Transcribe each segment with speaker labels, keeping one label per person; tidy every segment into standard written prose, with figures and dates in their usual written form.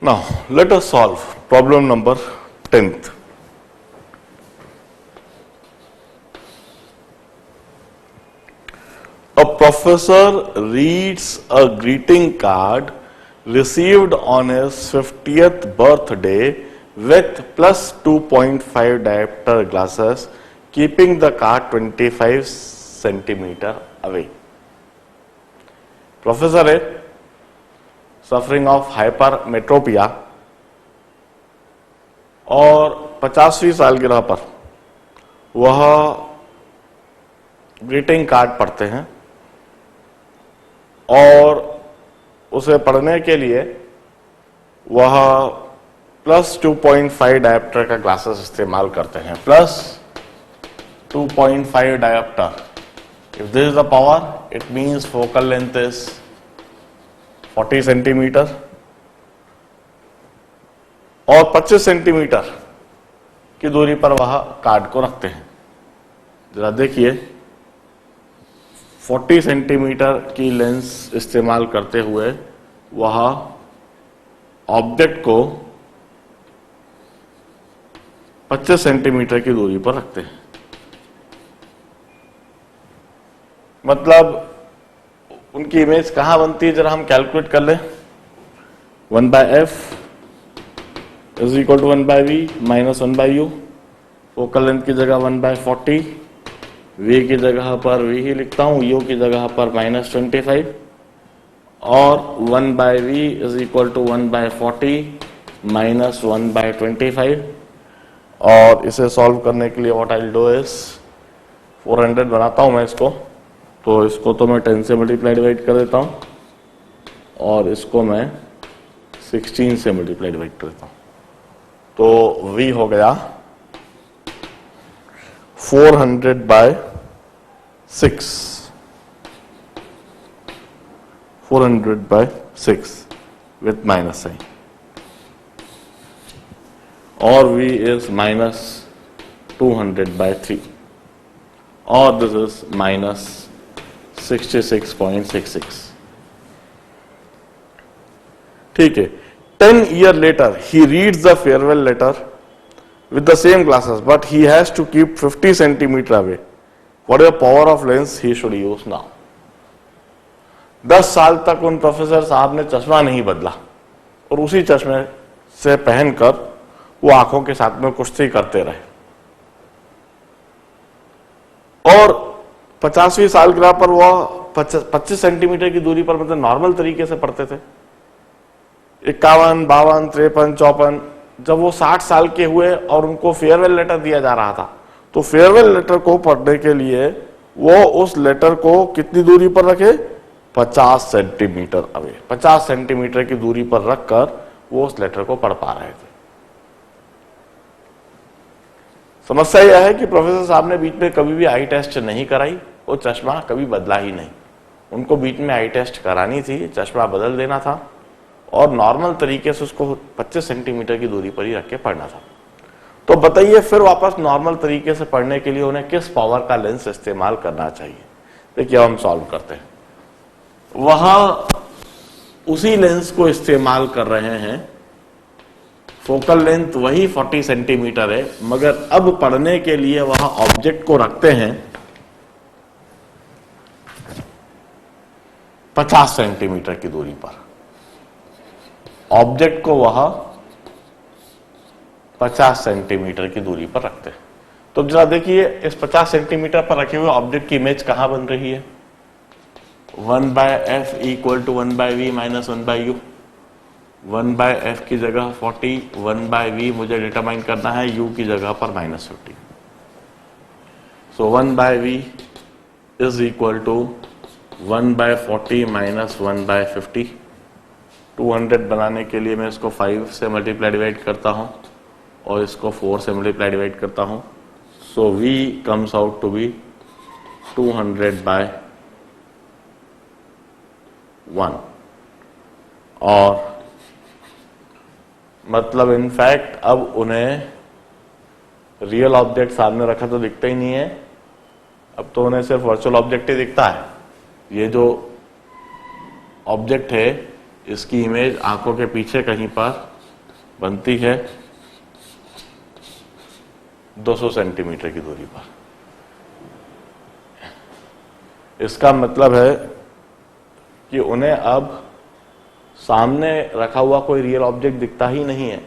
Speaker 1: Now, let us solve problem number 10th. A professor reads a greeting card received on his 50th birthday with plus 2.5 diopter glasses, keeping the card 25 centimeter away. Professor A, suffering of hypermetropia और 50वीं सालगिरह पर वह greeting card पढ़ते हैं और उसे पढ़ने के लिए वह प्लस 2.5 डायोप्टर का ग्लासेस इस्तेमाल करते हैं. Plus 2.5 dioptre. If this is the power, it means focal length is 40 centimetre और 25 सेंटीमीटर की दूरी पर वह कार्ड को रखते हैं. जरा देखिए, 40 सेंटीमीटर की लेंस इस्तेमाल करते हुए वह ऑब्जेक्ट को 25 सेंटीमीटर की दूरी पर रखते हैं. मतलब उनकी इमेज कहां बनती है, जरा हम कैलकुलेट कर लें. 1/f is equal to 1/v minus 1/u. Focal length की जगह 1/40, v की जगह पर v ही लिखता हूं, u की जगह पर -25 और 1/v is equal to 1/40 minus 1/25. और इसे सॉल्व करने के लिए what I will do is 400 बनाता हूं मैं इसको. तो इसको तो मैं 10 से मल्टीप्लाई डिवाइड कर देता हूं और इसको मैं 16 से मल्टीप्लाई डिवाइड कर देता हूं. तो v हो गया 400/6 विथ माइनस साइन और v इज -200/3 और दिस इज -66.66. ठीक है. 10 years later he reads the farewell letter with the same glasses, but he has to keep 50 centimeter away. What is the power of lens he should use now? 10 साल तक उन professor साहब ने चश्मा नहीं बदला और उसी चश्मे से पहनकर वो आंखों के साथ में कुश्ती करते रहे और 50वीं सालगिरह पर वह 25 सेंटीमीटर की दूरी पर, मतलब नॉर्मल तरीके से पढ़ते थे. 51, 52, 53, 54. जब वो 60 साल के हुए और उनको फेयरवेल लेटर दिया जा रहा था, तो फेयरवेल लेटर को पढ़ने के लिए वो उस लेटर को कितनी दूरी पर रखे? 50 सेंटीमीटर अवे. 50 सेंटीमीटर की दूरी पर रखकर वो उस लेटर को पढ़ पा रहे थे. समस्या यह है कि प्रोफेसर साहब ने बीच में कभी भी आई टेस्ट नहीं कराई, वो चश्मा कभी बदला ही नहीं. उनको बीच में आई टेस्ट करानी थी, चश्मा बदल देना था और नॉर्मल तरीके से उसको 25 सेंटीमीटर की दूरी पर ही रख के पढ़ना था. तो बताइए, फिर वापस नॉर्मल तरीके से पढ़ने के लिए उन्हें किस पावर का लेंस इस्तेमाल करना चाहिए? देखिए, हम सॉल्व करते हैं. वह उसी लेंस को इस्तेमाल कर रहे हैं. फोकल लेंथ वही 40 सेंटीमीटर है, मगर अब पढ़ने के लिए वह ऑब्जेक्ट को रखते हैं 50 सेंटीमीटर की दूरी पर. ऑब्जेक्ट को वह 50 सेंटीमीटर की दूरी पर रखते हैं. तो जरा देखिए, इस 50 सेंटीमीटर पर रखे हुए ऑब्जेक्ट की इमेज कहां बन रही है? 1/f equal to 1/v minus 1/u. 1/f की जगह 40, 1/v मुझे डिटरमाइन करना है, u की जगह पर -50. So 1/v is equal to 1/40 minus 1/50. 200 बनाने के लिए मैं इसको 5 से मल्टीप्लाई डिवाइड करता हूं और इसको 4 से मल्टीप्लाई डिवाइड करता हूं. So v comes out to be 200/1 और मतलब इनफैक्ट अब उन्हें रियल ऑब्जेक्ट सामने रखा तो दिखता ही नहीं है, अब तो उन्हें सिर्फ वर्चुअल ऑब्जेक्ट ही दिखता है. ये जो ऑब्जेक्ट है इसकी इमेज आंखों के पीछे कहीं पर बनती है 200 सेंटीमीटर की दूरी पर। इसका मतलब है कि उन्हें अब सामने रखा हुआ कोई रियल ऑब्जेक्ट दिखता ही नहीं है,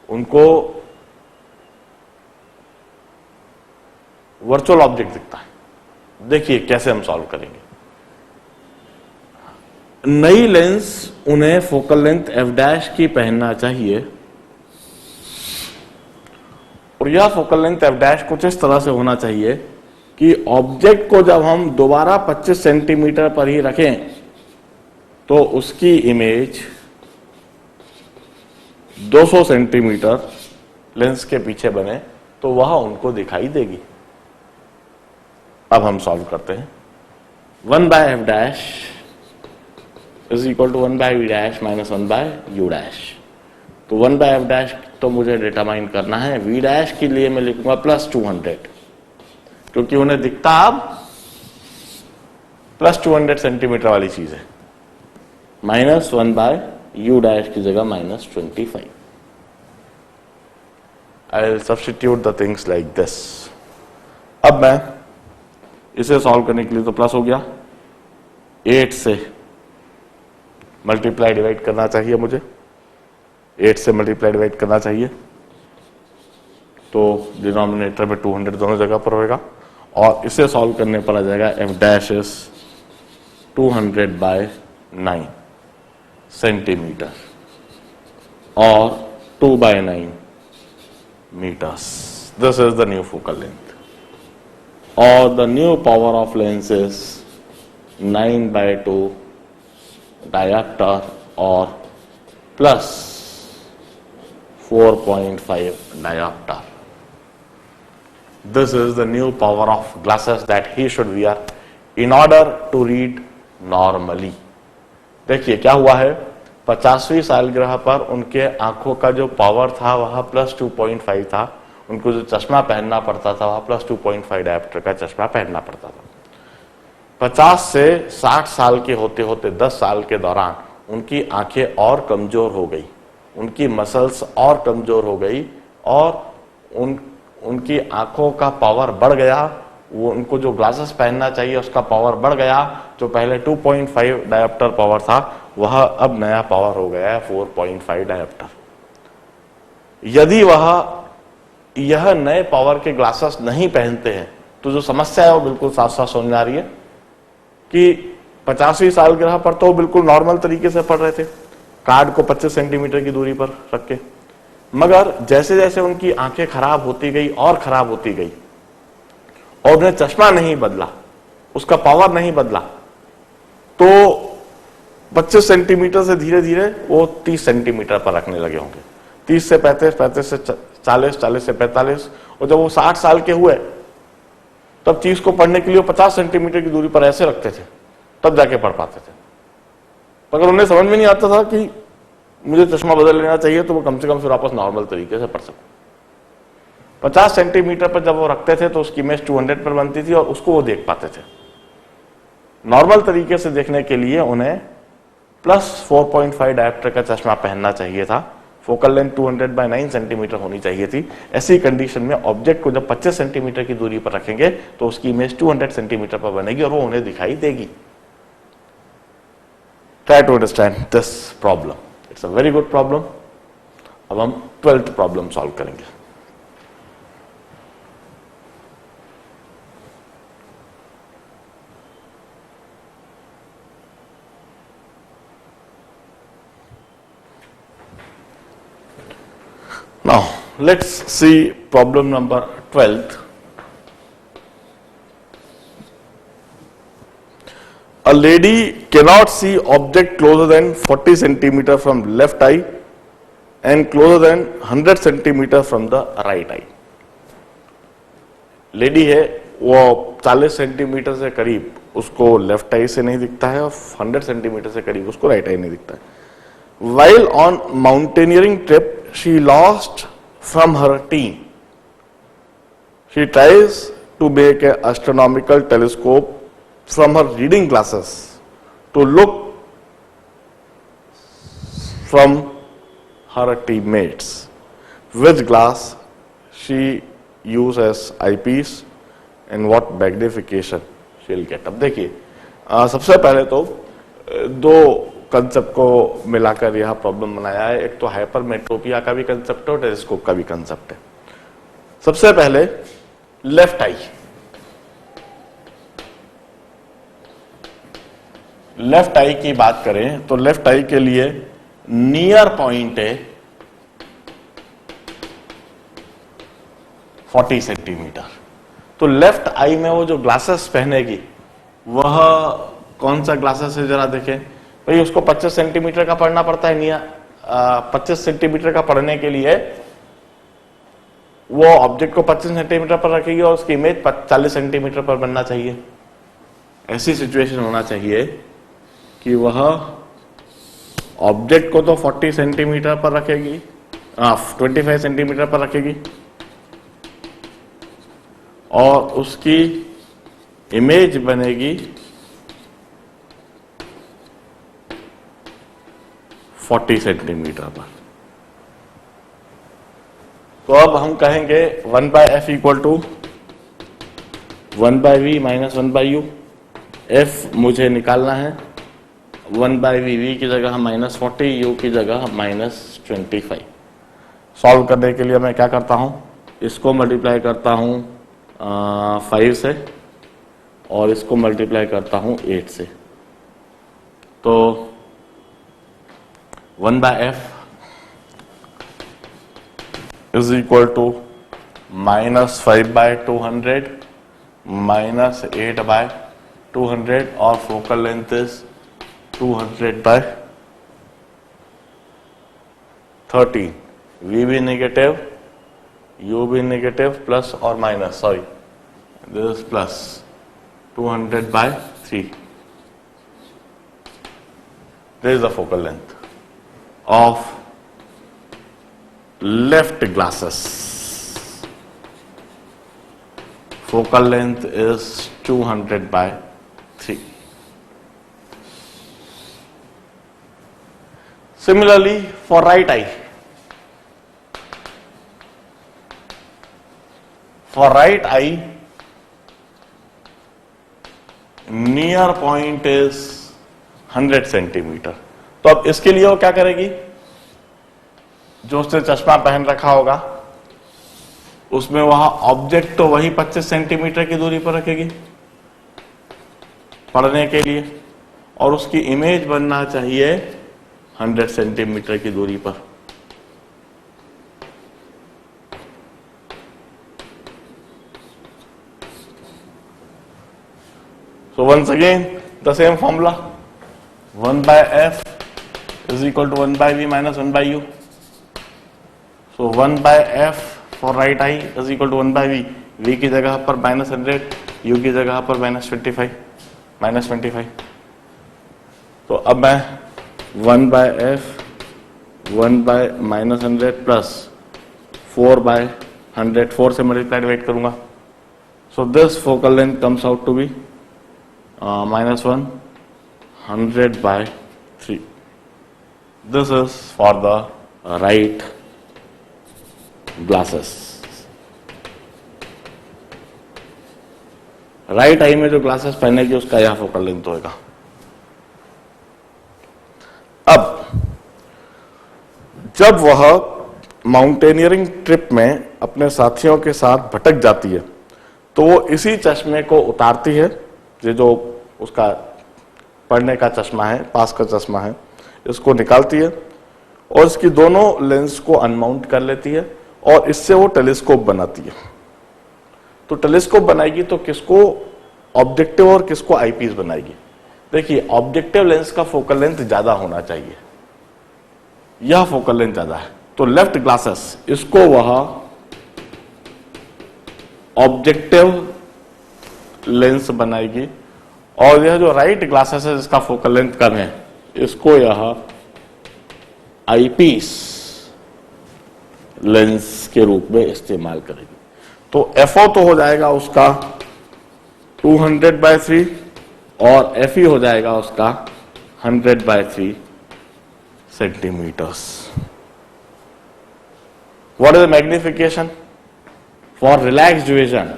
Speaker 1: उनको वर्चुअल ऑब्जेक्ट दिखता है। देखिए कैसे हम सॉल्व करेंगे। नई लेंस उन्हें फोकल लेंथ f' की पहनना चाहिए और यह फोकल लेंथ f' कुछ इस तरह से होना चाहिए कि ऑब्जेक्ट को जब हम दोबारा 25 सेंटीमीटर पर ही रखें तो उसकी इमेज 200 सेंटीमीटर लेंस के पीछे बने तो वह उनको दिखाई देगी। अब हम सॉल्व करते हैं। 1/f' is equal to 1/v' minus 1/u'। तो 1/f' तो मुझे डिटरमाइन करना है, v' के लिए मैं लिखूंगा +200, क्योंकि उन्हें दिखता अब +200 सेंटीमीटर वाली चीज है, माइनस 1/u' की जगह -25। I will substitute the things like this. अब मैं इसे सॉल्व करने के लिए तो प्लस हो गया, 8 से मल्टीप्लाई डिवाइड करना चाहिए मुझे, 8 से मल्टीप्लाई डिवाइड करना चाहिए, तो डिनोमिनेटर में 200 दोनों जगह पर होगा और इसे सॉल्व करने पर आ जाएगा f' इज 200/9 सेंटीमीटर और 2/9 meters. This is the new focal length, or the new power of lens is 9/2 diopter or plus 4.5 diopter. This is the new power of glasses that he should wear in order to read normally. देखिए क्या हुआ है, 50वीं सालगिरह पर उनके आंखों का जो पावर था वह +2.5 था, उनको जो चश्मा पहनना पड़ता था वह +2.5 डायोप्टर का चश्मा पहनना पड़ता था। 50 से 60 साल के होते होते 10 साल के दौरान उनकी आंखें और कमजोर हो गई, उनकी मसल्स और कमजोर हो गई और उनकी आंखों का पावर बढ़ गया, वो उनको जो ग्लासेस पहनना चाहिए उसका पावर बढ़ गया। जो पहले 2.5 डायोप्टर पावर था वह अब नया पावर हो गया है 4.5 डायोप्टर। यदि वह यह नए पावर के ग्लासेस नहीं पहनते हैं तो जो समस्या है वो बिल्कुल साफ साफ समझ में आ रही है कि 50वीं सालगिरह पर तो बिल्कुल नॉर्मल तरीके से पढ़ रहे थे, कार्ड को 25 सेंटीमीटर की दूरी पर रख के, मगर जैसे जैसे उनकी आंखें खराब होती गई और खराब होती गई और उन्हें चश्मा नहीं बदला, उसका पावर नहीं बदला, तो 25 सेंटीमीटर से धीरे धीरे वो 30 सेंटीमीटर पर रखने लगे होंगे, 30 से 35, 35 से 40, 40 से 45, और जब वो 60 साल के हुए तब चीज को पढ़ने के लिए 50 सेंटीमीटर की दूरी पर ऐसे रखते थे, तब जाके पढ़ पाते थे। मगर उन्हें समझ में नहीं आता था कि मुझे चश्मा बदल लेना चाहिए तो वो कम से कम फिर वापस नॉर्मल तरीके से पढ़ सकूं। 50 सेंटीमीटर पर जब वो रखते थे तो उसकी इमेज 200 पर बनती थी और उसको वो देख पाते थे। नॉर्मल तरीके से देखने के लिए उन्हें +4.5 डायोप्टर का चश्मा पहनना चाहिए था, फोकल लेंथ 200/9 सेंटीमीटर होनी चाहिए थी। ऐसी कंडीशन में ऑब्जेक्ट को जब 25 सेंटीमीटर की दूरी पर रखेंगे तो उसकी इमेज 200 सेंटीमीटर पर बनेगी और वो उन्हें दिखाई देगी। Try to understand this problem, it's a very good problem. अब हम 12th प्रॉब्लम सॉल्व करेंगे। Now, let's see problem number 12th. A lady cannot see object closer than 40 centimeter from left eye and closer than 100 centimeter from the right eye. Lady है, वो 40 centimetre से करीब उसको left आई से नहीं दिखता है और 100 सेंटीमीटर से करीब उसको राइट आई नहीं दिखता है। While on mountaineering trip, she lost from her team. She tries to make an astronomical telescope from her reading glasses to look from her teammates. Which glass she use as eyepiece and what magnification she'll get. अब देखिए सबसे पहले तो दो concept को मिलाकर यह problem बनाया है. एक तो हाइपरमेट्रोपिया का भी कंसेप्ट है और टेलीस्कोप का भी कंसेप्ट है. सबसे पहले लेफ्ट आई. लेफ्ट आई की बात करें तो लेफ्ट आई के लिए नियर पॉइंट है 40 सेंटीमीटर. तो लेफ्ट आई में वो जो ग्लासेस पहनेगी वह कौन सा ग्लासेस है जरा देखें भाई. उसको 25 सेंटीमीटर का पढ़ना पड़ता है. नियर 25 सेंटीमीटर का पढ़ने के लिए वो ऑब्जेक्ट को 25 सेंटीमीटर पर रखेगी और उसकी इमेज 40 सेंटीमीटर पर बनना चाहिए. ऐसी सिचुएशन होना चाहिए कि वह ऑब्जेक्ट को तो 40 सेंटीमीटर पर रखेगी, 25 सेंटीमीटर पर रखेगी और उसकी इमेज बनेगी 40 सेंटीमीटर पर. तो अब हम कहेंगे 1/f equal to 1/v minus 1/u. f मुझे निकालना है. 1/v की जगह -40, u की जगह -25. सॉल्व करने के लिए मैं क्या करता हूं, इसको मल्टीप्लाई करता हूं 5 से और इसको मल्टीप्लाई करता हूं 8 से. तो 1/f is equal to -5/200 minus 8/200 और फोकल लेंथ इज 200/13. v भी नेगेटिव, u भी नेगेटिव, प्लस और minus, sorry this is plus 200/3. This is the focal length of left glasses. Focal length is 200/3. Similarly for right eye. For right eye, near point is 100 centimetre. तो अब इसके लिए वो क्या करेगी, जो उसने चश्मा पहन रखा होगा उसमें वहां ऑब्जेक्ट तो वही 25 सेंटीमीटर की दूरी पर रखेगी पढ़ने के लिए और उसकी इमेज बनना चाहिए 100 सेंटीमीटर की दूरी पर. So once again the same formula, 1/f is equal to 1/v minus 1/u. So 1/f for right eye is equal to 1/v. v की जगह पर -100, u की जगह पर -25. तो अब मैं 1/f 1/-100 प्लस 4/100, 4 से मल्टीप्लाई डिवाइड करूंगा. So this focal length comes out to be -100/3. This is for the right glasses. Right eye में जो ग्लासेस पहनेगी उसका यह फोकल लेंथ होगा. अब जब वह माउंटेनियरिंग ट्रिप में अपने साथियों के साथ भटक जाती है तो वो इसी चश्मे को उतारती है, ये जो उसका पढ़ने का चश्मा है, पास का चश्मा है, इसको निकालती है और इसकी दोनों लेंस को अनमाउंट कर लेती है और इससे वो टेलीस्कोप बनाती है. तो टेलीस्कोप बनाएगी तो किसको ऑब्जेक्टिव और किसको आईपीस बनाएगी. देखिए ऑब्जेक्टिव लेंस का फोकल लेंथ ज्यादा होना चाहिए, यह फोकल लेंथ ज्यादा है तो लेफ्ट ग्लासेस इसको वह ऑब्जेक्टिव लेंस बनाएगी और यह जो राइट ग्लासेस है जिसका फोकल लेंथ कम है इसको यह आईपीस लेंस के रूप में इस्तेमाल करेगी. तो एफओ तो हो जाएगा उसका 200/3 और एफई हो जाएगा उसका 100/3 centimeters. What is the magnification? For relaxed vision,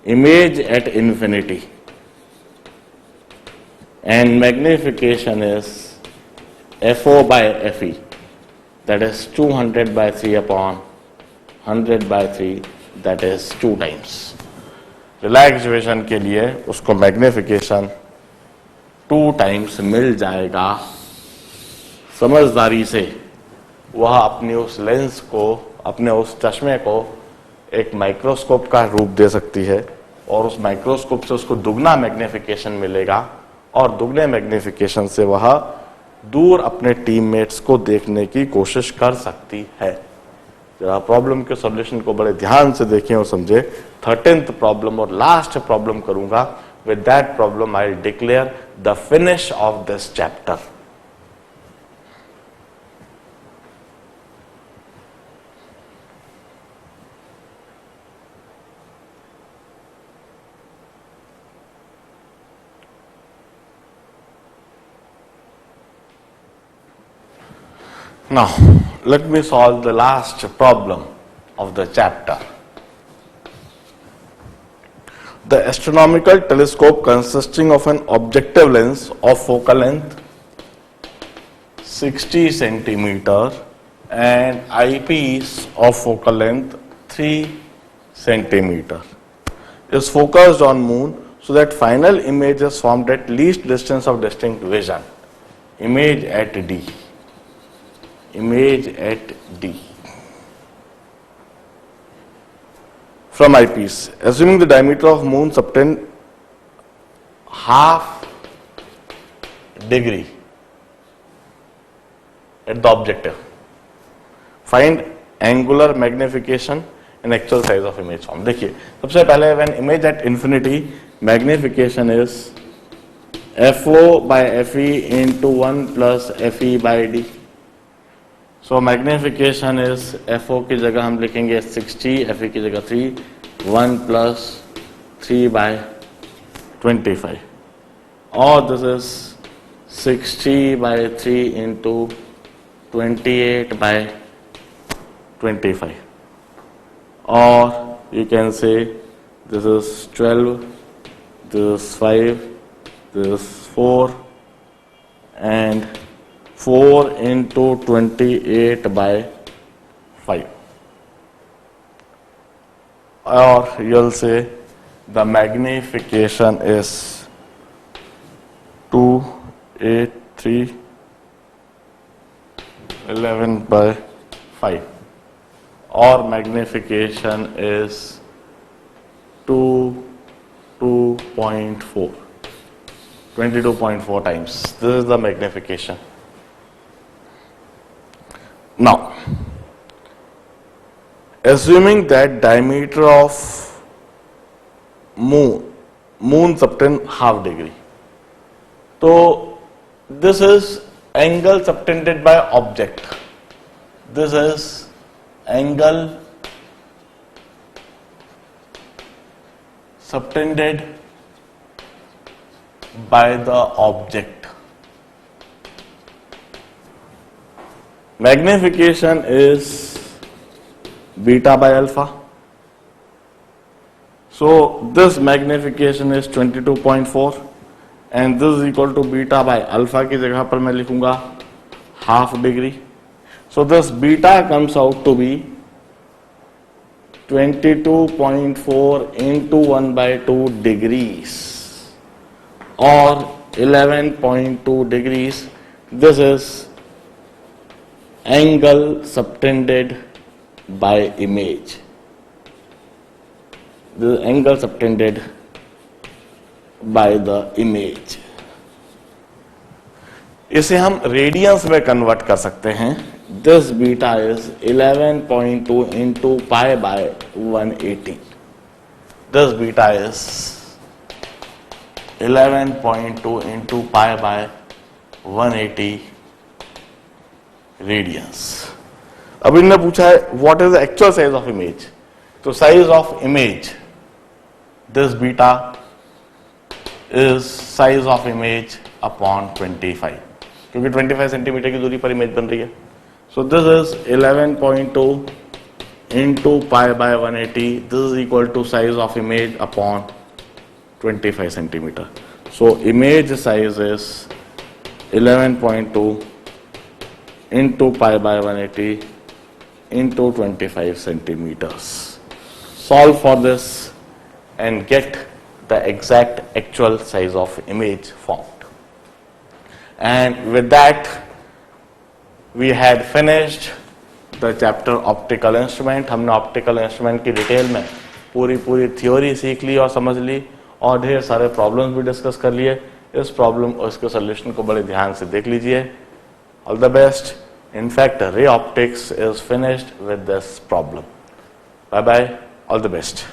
Speaker 1: image at infinity, and magnification is FO by FE, that is 200 by 3 upon 100 by 3, that is 2 times. Relax vision के लिए उसको मैग्निफिकेशन 2 टाइम्स मिल जाएगा। समझदारी से वह अपनी उस लेंस को, अपने उस चश्मे को एक माइक्रोस्कोप का रूप दे सकती है और उस माइक्रोस्कोप से उसको दुगना मैग्निफिकेशन मिलेगा और दुगने मैग्निफिकेशन से वह दूर अपने टीममेट्स को देखने की कोशिश कर सकती है। जरा प्रॉब्लम के सॉल्यूशन को बड़े ध्यान से देखें और समझे। 13th प्रॉब्लम और लास्ट प्रॉब्लम करूंगा। With that problem I declare the finish off this chapter. Now, let me solve the last problem of the chapter. The astronomical telescope consisting of an objective lens of focal length 60 centimeter and eyepiece of focal length 3 centimeter is focused on moon so that final image is formed at least distance of distinct vision. Image at D. Image at D from eyepiece. Assuming the diameter of moon subtend half degree at the objective, find angular magnification and actual size of image form. देखिए सबसे पहले when image at infinity, magnification is FO by FE into 1 plus FE by D. So magnification is FO की जगह हम लिखेंगे 60, FE की जगह 3, 1 plus 3 by 25, और this is 60 by 3 into 28 by 25, or you can say this is 12, this is 5, this is 4, and 4 into 28 by 5, or you'll say the magnification is 2, 8, 3, 11 by 5, or magnification is 2.4, 22.4 times. This is the magnification. Now, assuming that diameter of moon subtend half degree, so this is angle subtended by object. This is angle subtended by the object. Magnification is beta by alpha. So this magnification is 22.4 and this is equal to beta by alpha की जगह पर मैं लिखूंगा half degree. So this beta comes out to be 22.4 into 1 by 2 degrees or 11.2 degrees. This is angle subtended by image. The angle subtended by the image. इसे हम radiance में convert कर सकते हैं. This beta is 11.2 into pi by 180. This beta is 11.2 into pi by 180 radians. अब इनने पूछा है what is the actual size of image. तो size of image this beta is size of image upon 25, क्योंकि 25 centimetre की दूरी पर image बन रही है. So this is 11.2 into pi by 180. This is equal to size of image upon 25 centimeter. So image size is 11.2 into pi by 180 into 25 centimeters. Solve for this and get the exact actual size of image formed. And with that, we had finished the chapter optical instrument. हमने optical instrument की detail में पूरी theory सीख ली और समझ ली और ढेर सारे प्रॉब्लम्स भी डिस्कस कर लिए. इस प्रॉब्लम और इसके सोल्यूशन को बड़े ध्यान से देख लीजिए. All the best. In fact, ray optics is finished with this problem. Bye bye. All the best.